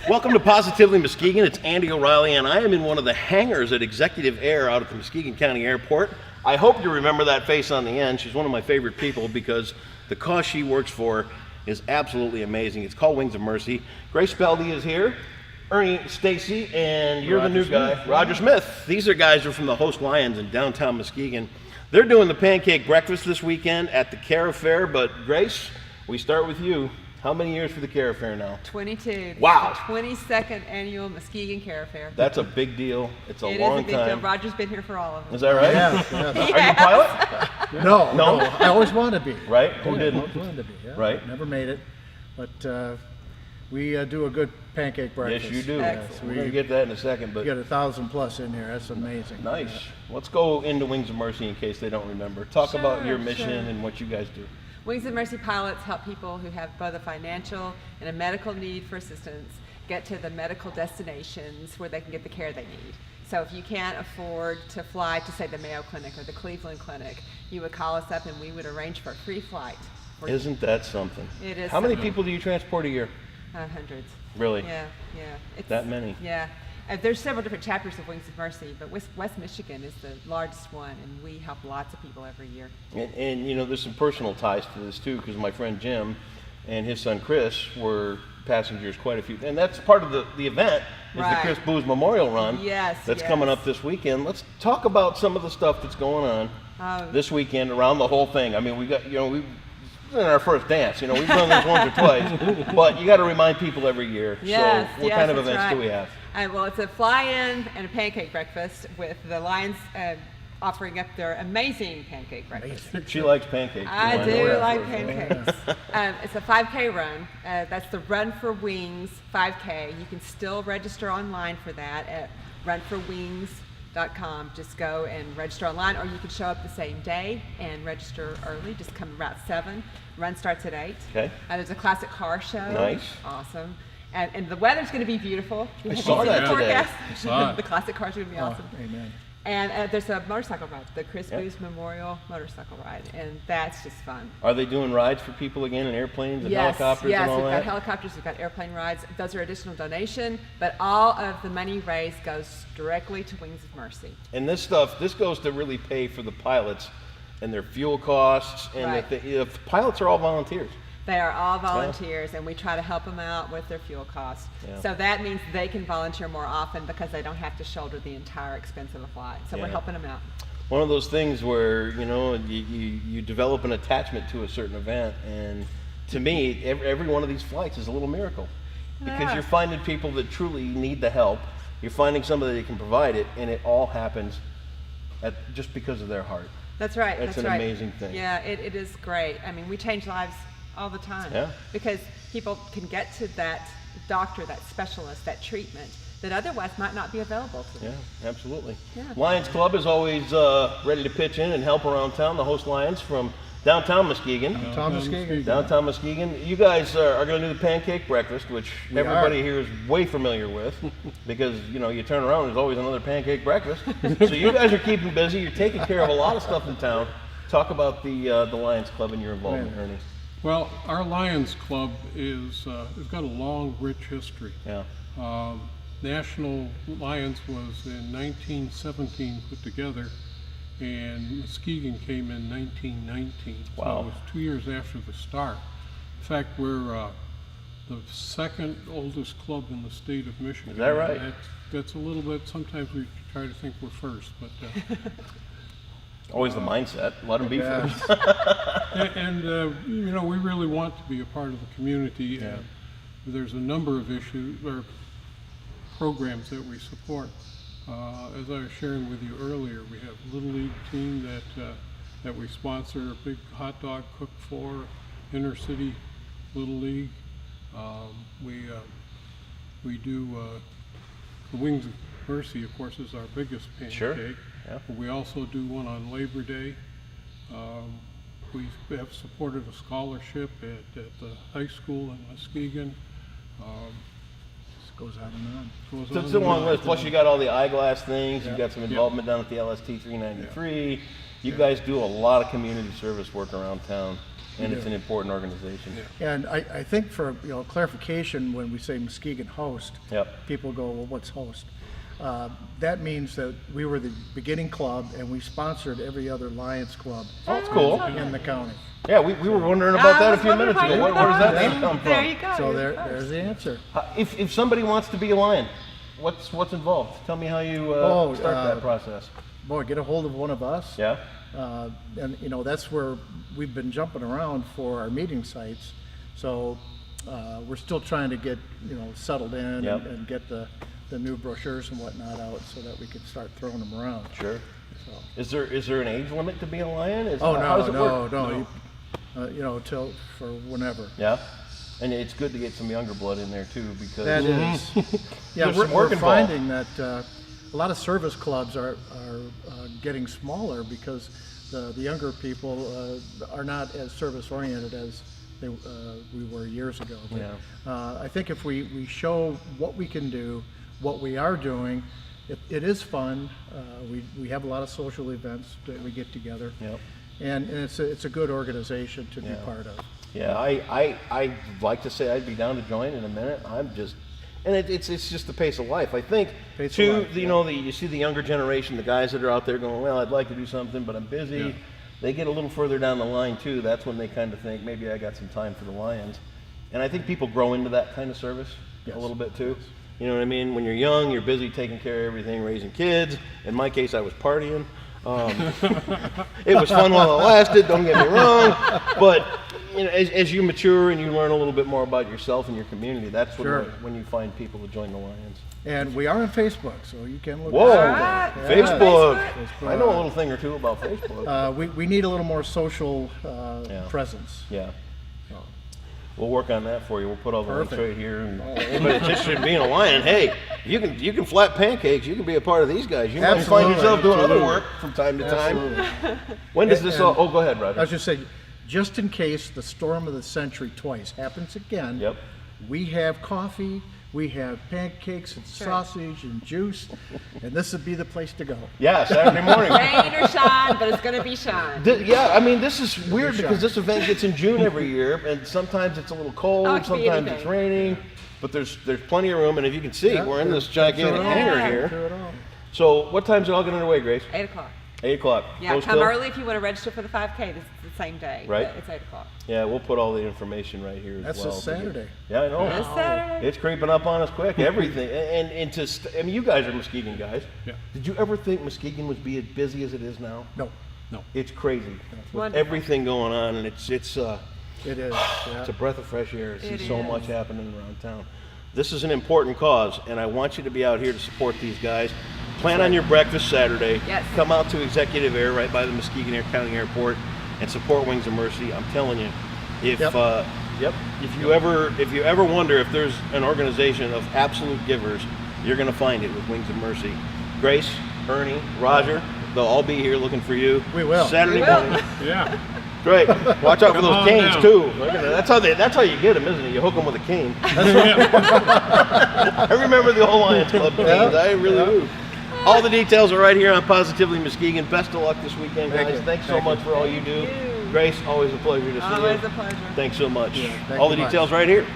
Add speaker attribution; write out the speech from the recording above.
Speaker 1: Welcome to Positively Muskegon. It's Andy O'Reilly, and I am in one of the hangars at Executive Air out at the Muskegon County Airport. I hope you remember that face on the end. She's one of my favorite people because the cause she works for is absolutely amazing. It's called Wings of Mercy. Grace Speldy is here, Ernie Stacy, and you're the new guy, Roger Smith. These are guys who are from the Host Lions in downtown Muskegon. They're doing the pancake breakfast this weekend at the Cara Fair, but Grace, we start with you. How many years for the Cara Fair now?
Speaker 2: 22.
Speaker 1: Wow.
Speaker 2: 22nd annual Muskegon Cara Fair.
Speaker 1: That's a big deal. It's a long time.
Speaker 2: It is a big deal. Roger's been here for all of them.
Speaker 1: Is that right?
Speaker 3: Yes.
Speaker 1: Are you a pilot?
Speaker 3: No. I always wanted to be.
Speaker 1: Right? Who didn't?
Speaker 3: Always wanted to be. Yeah.
Speaker 1: Right.
Speaker 3: Never made it, but we do a good pancake breakfast.
Speaker 1: Yes, you do.
Speaker 2: Excellent.
Speaker 1: We're going to get that in a second. But
Speaker 3: We got 1,000+ in here. That's amazing.
Speaker 1: nice. Let's go into Wings of Mercy in case they don't remember. Talk about
Speaker 2: Sure,
Speaker 1: your mission
Speaker 2: sure.
Speaker 1: and what you guys do.
Speaker 2: Wings of Mercy pilots help people who have both a financial and a medical need for assistance get to the medical destinations where they can get the care they need. So if you can't afford to fly to, say, the Mayo Clinic or the Cleveland Clinic, you would call us up and we would arrange for a free flight.
Speaker 1: Isn't that something?
Speaker 2: It is
Speaker 1: How many
Speaker 2: something.
Speaker 1: people do you transport a year?
Speaker 2: Hundreds.
Speaker 1: Really?
Speaker 2: Yeah. It's,
Speaker 1: That many?
Speaker 2: Yeah. There's several different chapters of Wings of Mercy, but West Michigan is the largest one, and we help lots of people every year.
Speaker 1: And you know, there's some personal ties to this too, because my friend Jim and his son Chris were passengers quite a few, and that's part of the event is
Speaker 2: Right.
Speaker 1: the Chris Booz Memorial Run.
Speaker 2: Yes,
Speaker 1: That's
Speaker 2: yes.
Speaker 1: coming up this weekend. Let's talk about some of the stuff that's going on this weekend around the whole thing. I mean, we got, we in our first dance, we've done this once or twice, but you got to remind people every year.
Speaker 2: Yes,
Speaker 1: so what
Speaker 2: yes,
Speaker 1: kind of
Speaker 2: that's
Speaker 1: events do
Speaker 2: right.
Speaker 1: we have?
Speaker 2: Well, it's a fly-in and a pancake breakfast with the Lions offering up their amazing pancake breakfast.
Speaker 1: She likes pancakes.
Speaker 2: I
Speaker 1: know
Speaker 2: do
Speaker 1: that.
Speaker 2: like pancakes. It's a 5K run. That's the Run for Wings 5K. You can still register online for that at runforwings.com. Just go and register online, or you can show up the same day and register early. Just come about 7. Run starts at 8.
Speaker 1: Okay.
Speaker 2: There's a classic car show.
Speaker 1: Nice.
Speaker 2: Awesome. And the weather's going to be beautiful.
Speaker 1: I saw that today.
Speaker 2: Forecast.
Speaker 4: I saw it.
Speaker 2: The classic cars are going to be awesome.
Speaker 3: Amen.
Speaker 2: And there's a motorcycle ride, the Chris
Speaker 1: Yep.
Speaker 2: Booz Memorial Motorcycle Ride, and that's just fun.
Speaker 1: Are they doing rides for people again in airplanes and
Speaker 2: Yes,
Speaker 1: helicopters
Speaker 2: yes,
Speaker 1: and all
Speaker 2: we've
Speaker 1: that?
Speaker 2: got helicopters, we've got airplane rides. Those are additional donation, but all of the money raised goes directly to Wings of Mercy.
Speaker 1: And this goes to really pay for the pilots and their fuel costs. And
Speaker 2: Right.
Speaker 1: the pilots are all volunteers.
Speaker 2: They are all volunteers, and we try to help them out with their fuel costs.
Speaker 1: Yeah.
Speaker 2: So that means they can volunteer more often because they don't have to shoulder the entire expense of a flight. So
Speaker 1: Yeah.
Speaker 2: we're helping them out.
Speaker 1: One of those things where you develop an attachment to a certain event, and to me, every one of these flights is a little miracle because
Speaker 2: Yeah.
Speaker 1: you're finding people that truly need the help. You're finding somebody that can provide it, and it all happens just because of their heart.
Speaker 2: That's right.
Speaker 1: That's
Speaker 2: That's
Speaker 1: an
Speaker 2: right.
Speaker 1: amazing thing.
Speaker 2: Yeah, it is great. I mean, we change lives all the time.
Speaker 1: Yeah.
Speaker 2: Because people can get to that doctor, that specialist, that treatment that otherwise might not be available to them.
Speaker 1: Yeah, absolutely.
Speaker 2: Yeah.
Speaker 1: Lions Club is always ready to pitch in and help around town. The Host Lions from downtown Muskegon.
Speaker 3: Tom Muskegon.
Speaker 1: Downtown Muskegon. You guys are going to do the pancake breakfast, which
Speaker 3: We
Speaker 1: everybody
Speaker 3: are.
Speaker 1: here is way familiar with because, you turn around, there's always another pancake breakfast. So you guys are keeping busy. You're taking care of a lot of stuff in town. Talk about the Lions Club and your involvement,
Speaker 3: Yeah.
Speaker 1: Ernie.
Speaker 4: Well, our Lions Club has got a long, rich history.
Speaker 1: Yeah.
Speaker 4: National Lions was in 1917 put together, and Muskegon came in 1919.
Speaker 1: Wow.
Speaker 4: So it was 2 years after the start. In fact, we're the second oldest club in the state of Michigan.
Speaker 1: Is that right?
Speaker 4: That's a little bit, sometimes we try to think we're first, but
Speaker 1: Always the mindset. Let them be
Speaker 3: Yeah.
Speaker 1: first.
Speaker 4: and we really want to be a part of the community.
Speaker 1: Yeah.
Speaker 4: And there's a number of issues or programs that we support. As I was sharing with you earlier, we have a Little League team that we sponsor a big hot dog cook for, inner city Little League. We do the Wings of Mercy, of course, is our biggest pancake.
Speaker 1: Sure. Yeah.
Speaker 4: But we also do one on Labor Day. We have supported a scholarship at the high school in Muskegon.
Speaker 3: Just goes on and on.
Speaker 4: Goes
Speaker 1: So
Speaker 4: on
Speaker 1: it's a
Speaker 4: and
Speaker 1: long
Speaker 4: on.
Speaker 1: list. Plus, you got all the eyeglass things. You've
Speaker 3: Yeah.
Speaker 1: got some involvement down at the LST 393. You guys do a lot of community service work around town. and it's an important organization.
Speaker 3: And I think for clarification, when we say Muskegon host,
Speaker 1: Yep.
Speaker 3: people go, well, what's host? That means that we were the beginning club and we sponsored every other Lions club
Speaker 1: Oh, that's cool.
Speaker 3: in the county.
Speaker 1: Yeah, we were wondering about that a few minutes ago. Where does that name come from?
Speaker 2: There you go.
Speaker 3: So
Speaker 2: you're
Speaker 3: there's
Speaker 2: first.
Speaker 3: the answer.
Speaker 1: If somebody wants to be a Lion, what's involved? Tell me how you start that process.
Speaker 3: Boy, get a hold of one of us.
Speaker 1: Yeah.
Speaker 3: And that's where we've been jumping around for our meeting sites. So we're still trying to get settled in
Speaker 1: Yep.
Speaker 3: and get the new brochures and whatnot out so that we can start throwing them around.
Speaker 1: Sure.
Speaker 3: So.
Speaker 1: Is there an age limit to be a Lion?
Speaker 3: No,
Speaker 1: How does it work?
Speaker 3: no. Till for whenever.
Speaker 1: Yeah. And it's good to get some younger blood in there too, because
Speaker 3: That is. Yeah,
Speaker 1: There's some
Speaker 3: we're
Speaker 1: work involved.
Speaker 3: finding that a lot of service clubs are getting smaller because the younger people are not as service oriented as we were years ago. But,
Speaker 1: Yeah.
Speaker 3: I think if we show what we can do, what we are doing, it is fun. We have a lot of social events that we get together.
Speaker 1: Yep.
Speaker 3: And it's a good organization to be part of.
Speaker 1: Yeah, I'd like to say I'd be down to join in a minute. It's just the pace of life. I think
Speaker 3: Pace
Speaker 1: too,
Speaker 3: of life,
Speaker 1: you see the younger generation, the guys that are out there going, well, I'd like to do something, but I'm busy.
Speaker 4: Yeah.
Speaker 1: They get a little further down the line too. That's when they kind of think, maybe I got some time for the Lions. And I think people grow into that kind of service a little bit too. You know what I mean? When you're young, you're busy taking care of everything, raising kids. In my case, I was partying. It was fun while it lasted, don't get me wrong. But as you mature and you learn a little bit more about yourself and your community, that's when you find people to join the Lions.
Speaker 3: And we are on Facebook, so you can look.
Speaker 1: Whoa,
Speaker 2: Alright.
Speaker 1: Facebook.
Speaker 3: Facebook.
Speaker 1: I know a little thing or two about Facebook.
Speaker 3: We need a little more social
Speaker 1: Yeah.
Speaker 3: presence.
Speaker 1: Yeah. We'll work on that for you. We'll put all the links
Speaker 3: Perfect.
Speaker 1: right here. And anybody that's interested in being a Lion, hey, you can flat pancakes. You can be a part of these guys. You might find
Speaker 3: Absolutely.
Speaker 1: yourself doing other
Speaker 3: Absolutely.
Speaker 1: work from time to time.
Speaker 3: Absolutely.
Speaker 1: When does this
Speaker 3: And-
Speaker 1: all? Oh, go ahead, Roger.
Speaker 3: I was just saying, just in case the storm of the century twice happens again,
Speaker 1: Yep.
Speaker 3: we have coffee, we have pancakes and sausage and juice, and this would be the place to go.
Speaker 1: Yeah, Saturday morning.
Speaker 2: Rain or shine, but it's going to be shine.
Speaker 1: Yeah, I mean, this is weird
Speaker 3: Good
Speaker 1: because
Speaker 3: shot.
Speaker 1: this event gets in June every year, and sometimes it's a little cold,
Speaker 2: Oh, it could be
Speaker 1: sometimes
Speaker 2: anything.
Speaker 1: it's raining, but there's plenty of room, and if you can see,
Speaker 3: Yeah,
Speaker 1: we're in this
Speaker 3: that's
Speaker 1: gigantic
Speaker 3: it all.
Speaker 1: hangar
Speaker 2: Yeah.
Speaker 1: here.
Speaker 3: Do it all.
Speaker 1: So what time's it all getting underway, Grace?
Speaker 2: 8 o'clock.
Speaker 1: 8 o'clock.
Speaker 2: Yeah,
Speaker 1: Post
Speaker 2: come
Speaker 1: till?
Speaker 2: early if you want to register for the 5K. This is the same day.
Speaker 1: Right.
Speaker 2: But it's 8 o'clock.
Speaker 1: Yeah, we'll put all the information right here as
Speaker 3: That's
Speaker 1: well.
Speaker 3: a Saturday.
Speaker 1: Yeah, I know.
Speaker 2: This Saturday.
Speaker 1: It's creeping up on us quick. Everything, I mean, you guys are Muskegon guys.
Speaker 4: Yeah.
Speaker 1: Did you ever think Muskegon would be as busy as it is now?
Speaker 3: No,
Speaker 1: It's crazy with
Speaker 2: wonderful.
Speaker 1: everything going on, and it's
Speaker 3: it is. Yeah.
Speaker 1: It's a breath of fresh air.
Speaker 2: It
Speaker 1: See so
Speaker 2: is.
Speaker 1: much happening around town. This is an important cause, and I want you to be out here to support these guys. Plan on your breakfast Saturday.
Speaker 2: Yes.
Speaker 1: Come out to Executive Air right by the Muskegon County Airport and support Wings of Mercy. I'm telling you, if
Speaker 3: Yep.
Speaker 1: if you ever wonder if there's an organization of absolute givers, you're going to find it with Wings of Mercy. Grace, Ernie, Roger, they'll all be here looking for you.
Speaker 3: We will.
Speaker 1: Saturday
Speaker 2: We will.
Speaker 1: morning.
Speaker 4: Yeah.
Speaker 1: Great. Watch out for
Speaker 4: Come
Speaker 1: those
Speaker 4: on
Speaker 1: canes
Speaker 4: down.
Speaker 1: too. Look at that. That's how you get them, isn't it? You hook them with a cane. I remember the old Lions Club canes. I really do. All the details are right here on Positively Muskegon. Best of luck this weekend,
Speaker 3: Thank
Speaker 1: guys.
Speaker 3: you.
Speaker 1: Thanks so
Speaker 3: Thank
Speaker 1: much
Speaker 3: you.
Speaker 1: for all you do.
Speaker 2: Thank you.
Speaker 1: Grace, always a pleasure to see you.
Speaker 2: Always a pleasure.
Speaker 1: Thanks so much.
Speaker 3: Yeah, thank
Speaker 1: all
Speaker 3: you
Speaker 1: the
Speaker 3: much.
Speaker 1: details right here.